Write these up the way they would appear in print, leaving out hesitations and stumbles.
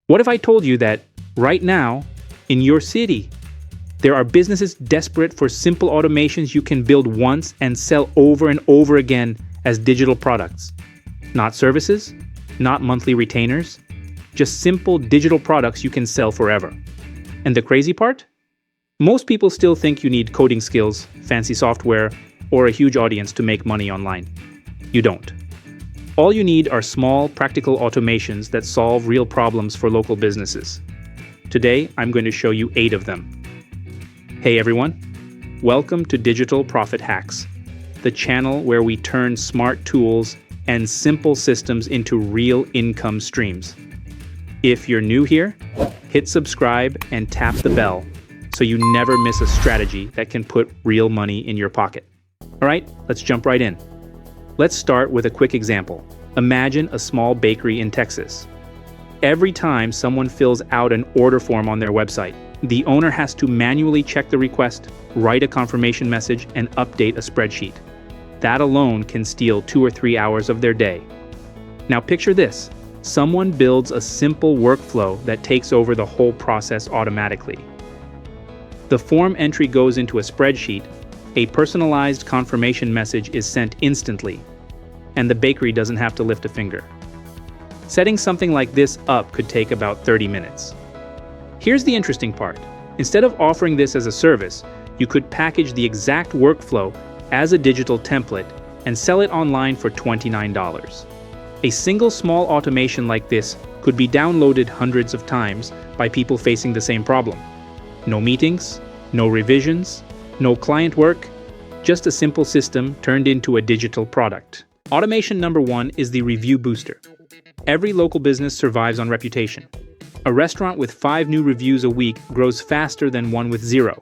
What if I told you that right now, in your city, there are businesses desperate for simple automations you can build once and sell over and over again as digital products? Not services, not monthly retainers, just simple digital products you can sell forever. And the crazy part? Most people still think you need coding skills, fancy software, or a huge audience to make money online. You don't. All you need are small, practical automations that solve real problems for local businesses. Today, I'm going to show you 8 of them. Hey everyone, welcome to Digital Profit Hacks, the channel where we turn smart tools and simple systems into real income streams. If you're new here, hit subscribe and tap the bell so you never miss a strategy that can put real money in your pocket. All right, let's jump right in. Let's start with a quick example. Imagine a small bakery in Texas. Every time someone fills out an order form on their website, the owner has to manually check the request, write a confirmation message, and update a spreadsheet. That alone can steal 2 or 3 hours of their day. Now picture this. Someone builds a simple workflow that takes over the whole process automatically. The form entry goes into a spreadsheet, a personalized confirmation message is sent instantly, and the bakery doesn't have to lift a finger. Setting something like this up could take about 30 minutes. Here's the interesting part. Instead of offering this as a service, you could package the exact workflow as a digital template and sell it online for $29. A single small automation like this could be downloaded hundreds of times by people facing the same problem. No meetings, no revisions, no client work, just a simple system turned into a digital product. Automation number 1 is the review booster. Every local business survives on reputation. A restaurant with 5 new reviews a week grows faster than one with 0.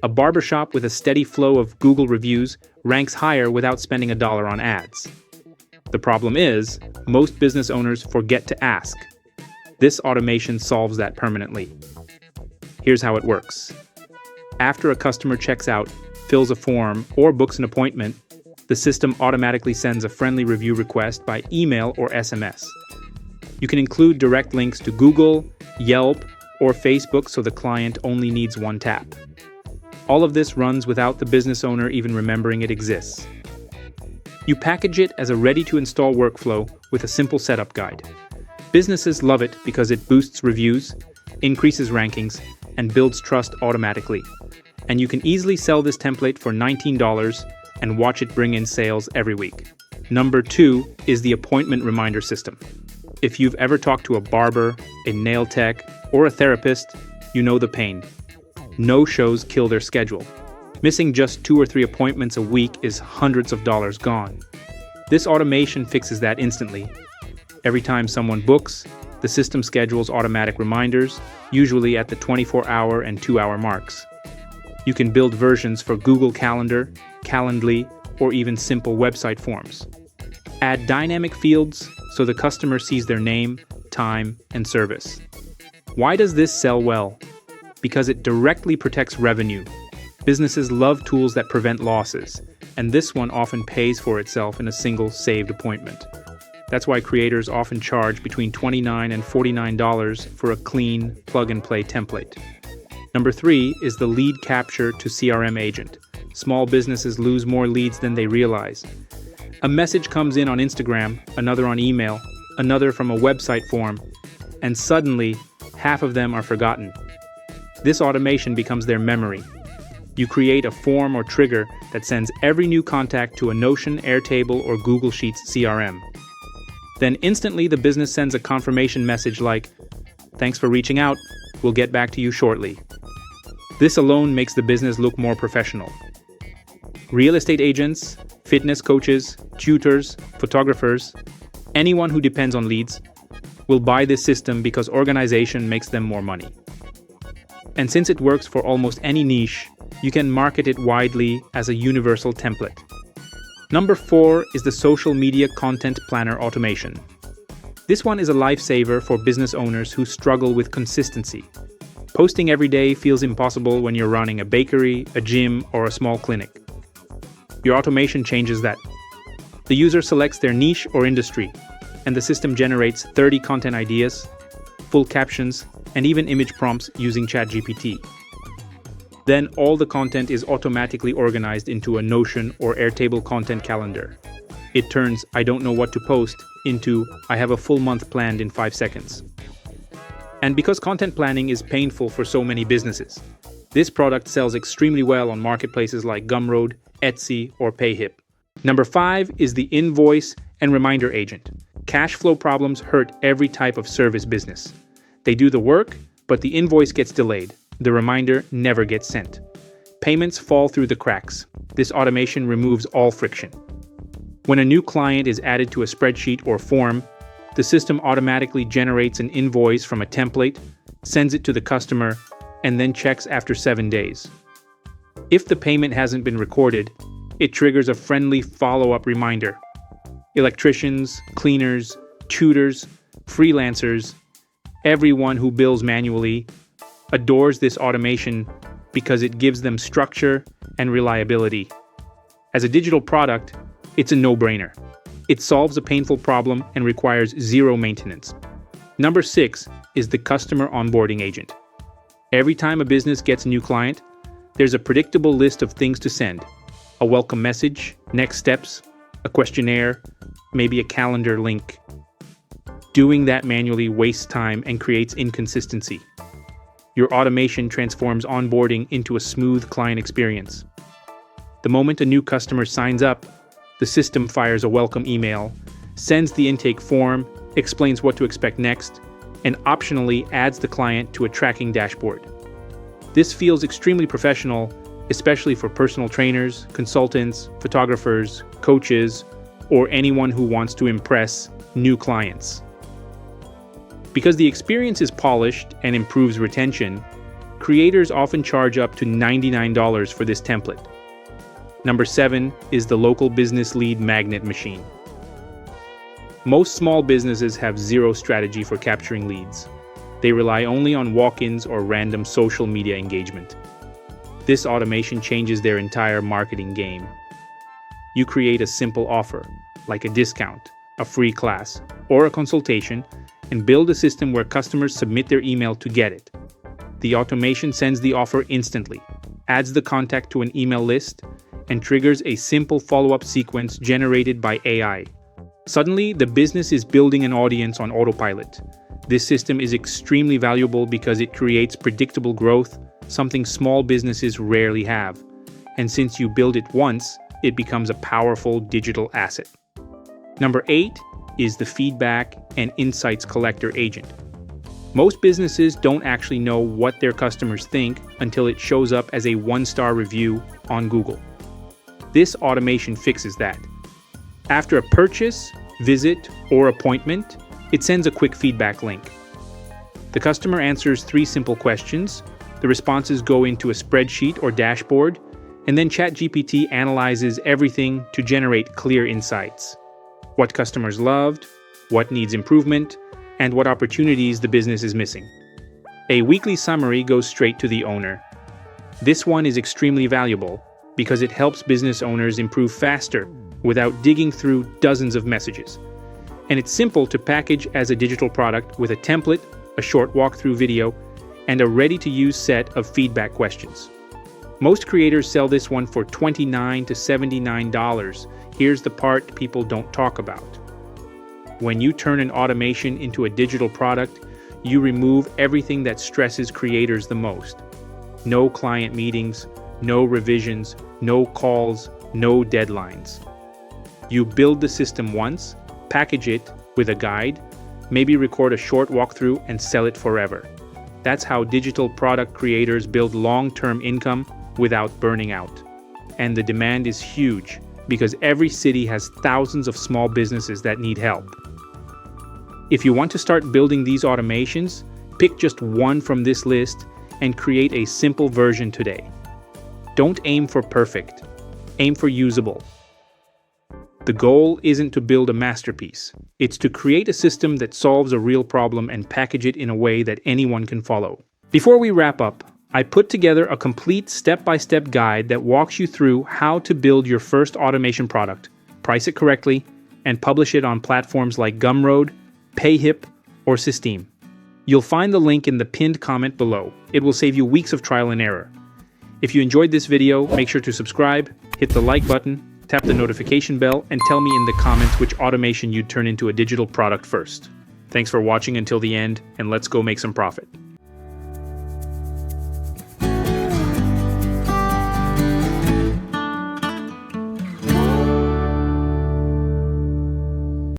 A barbershop with a steady flow of Google reviews ranks higher without spending $1 on ads. The problem is, most business owners forget to ask. This automation solves that permanently. Here's how it works. After a customer checks out, fills a form, or books an appointment, the system automatically sends a friendly review request by email or SMS. You can include direct links to Google, Yelp, or Facebook so the client only needs one tap. All of this runs without the business owner even remembering it exists. You package it as a ready-to-install workflow with a simple setup guide. Businesses love it because it boosts reviews, increases rankings, and builds trust automatically. And you can easily sell this template for $19 and watch it bring in sales every week. Number 2 is the appointment reminder system. If you've ever talked to a barber, a nail tech, or a therapist, you know the pain. No-shows kill their schedule. Missing just 2 or 3 appointments a week is hundreds of dollars gone. This automation fixes that instantly. Every time someone books, the system schedules automatic reminders, usually at the 24-hour and 2-hour marks. You can build versions for Google Calendar, Calendly, or even simple website forms. Add dynamic fields so the customer sees their name, time, and service. Why does this sell well? Because it directly protects revenue. Businesses love tools that prevent losses, and this one often pays for itself in a single saved appointment. That's why creators often charge between $29 and $49 for a clean, plug-and-play template. Number 3 is the lead capture to CRM agent. Small businesses lose more leads than they realize. A message comes in on Instagram, another on email, another from a website form, and suddenly, half of them are forgotten. This automation becomes their memory. You create a form or trigger that sends every new contact to a Notion, Airtable, or Google Sheets CRM. Then instantly the business sends a confirmation message like, "Thanks for reaching out, we'll get back to you shortly." This alone makes the business look more professional. Real estate agents, fitness coaches, tutors, photographers, anyone who depends on leads, will buy this system because organization makes them more money. And since it works for almost any niche, you can market it widely as a universal template. Number 4 is the social media content planner automation. This one is a lifesaver for business owners who struggle with consistency. Posting every day feels impossible when you're running a bakery, a gym, or a small clinic. Your automation changes that. The user selects their niche or industry, and the system generates 30 content ideas, full captions, and even image prompts using ChatGPT. Then all the content is automatically organized into a Notion or Airtable content calendar. It turns "I don't know what to post" into "I have a full month planned in 5 seconds." And because content planning is painful for so many businesses, this product sells extremely well on marketplaces like Gumroad, Etsy, or Payhip. Number 5 is the invoice and reminder agent. Cash flow problems hurt every type of service business. They do the work, but the invoice gets delayed. The reminder never gets sent. Payments fall through the cracks. This automation removes all friction. When a new client is added to a spreadsheet or form, the system automatically generates an invoice from a template, sends it to the customer, and then checks after 7 days. If the payment hasn't been recorded, it triggers a friendly follow-up reminder. Electricians, cleaners, tutors, freelancers, everyone who bills manually adores this automation because it gives them structure and reliability. As a digital product, it's a no-brainer. It solves a painful problem and requires zero maintenance. Number 6 is the customer onboarding agent. Every time a business gets a new client, there's a predictable list of things to send. A welcome message, next steps, a questionnaire, maybe a calendar link. Doing that manually wastes time and creates inconsistency. Your automation transforms onboarding into a smooth client experience. The moment a new customer signs up, the system fires a welcome email, sends the intake form, explains what to expect next, and optionally adds the client to a tracking dashboard. This feels extremely professional, especially for personal trainers, consultants, photographers, coaches, or anyone who wants to impress new clients. Because the experience is polished and improves retention, creators often charge up to $99 for this template. Number 7 is the local business lead magnet machine. Most small businesses have zero strategy for capturing leads. They rely only on walk-ins or random social media engagement. This automation changes their entire marketing game. You create a simple offer, like a discount, a free class, or a consultation, and build a system where customers submit their email to get it. The automation sends the offer instantly, adds the contact to an email list, and triggers a simple follow-up sequence generated by AI. Suddenly, the business is building an audience on autopilot. This system is extremely valuable because it creates predictable growth, something small businesses rarely have. And since you build it once, it becomes a powerful digital asset. Number 8 is the feedback and insights collector agent. Most businesses don't actually know what their customers think until it shows up as a 1-star review on Google. This automation fixes that. After a purchase, visit, or appointment, it sends a quick feedback link. The customer answers 3 simple questions, the responses go into a spreadsheet or dashboard, and then ChatGPT analyzes everything to generate clear insights. What customers loved, what needs improvement, and what opportunities the business is missing. A weekly summary goes straight to the owner. This one is extremely valuable because it helps business owners improve faster without digging through dozens of messages. And it's simple to package as a digital product with a template, a short walkthrough video, and a ready-to-use set of feedback questions. Most creators sell this one for $29 to $79. Here's the part people don't talk about. When you turn an automation into a digital product, you remove everything that stresses creators the most. No client meetings, no revisions, no calls, no deadlines. You build the system once, package it with a guide, maybe record a short walkthrough and sell it forever. That's how digital product creators build long-term income without burning out. And the demand is huge because every city has thousands of small businesses that need help. If you want to start building these automations, pick just one from this list and create a simple version today. Don't aim for perfect, aim for usable. The goal isn't to build a masterpiece. It's to create a system that solves a real problem and package it in a way that anyone can follow. Before we wrap up, I put together a complete step-by-step guide that walks you through how to build your first automation product, price it correctly, and publish it on platforms like Gumroad, Payhip, or Systeme. You'll find the link in the pinned comment below. It will save you weeks of trial and error. If you enjoyed this video, make sure to subscribe, hit the like button, tap the notification bell, and tell me in the comments which automation you'd turn into a digital product first. Thanks for watching until the end, and let's go make some profit.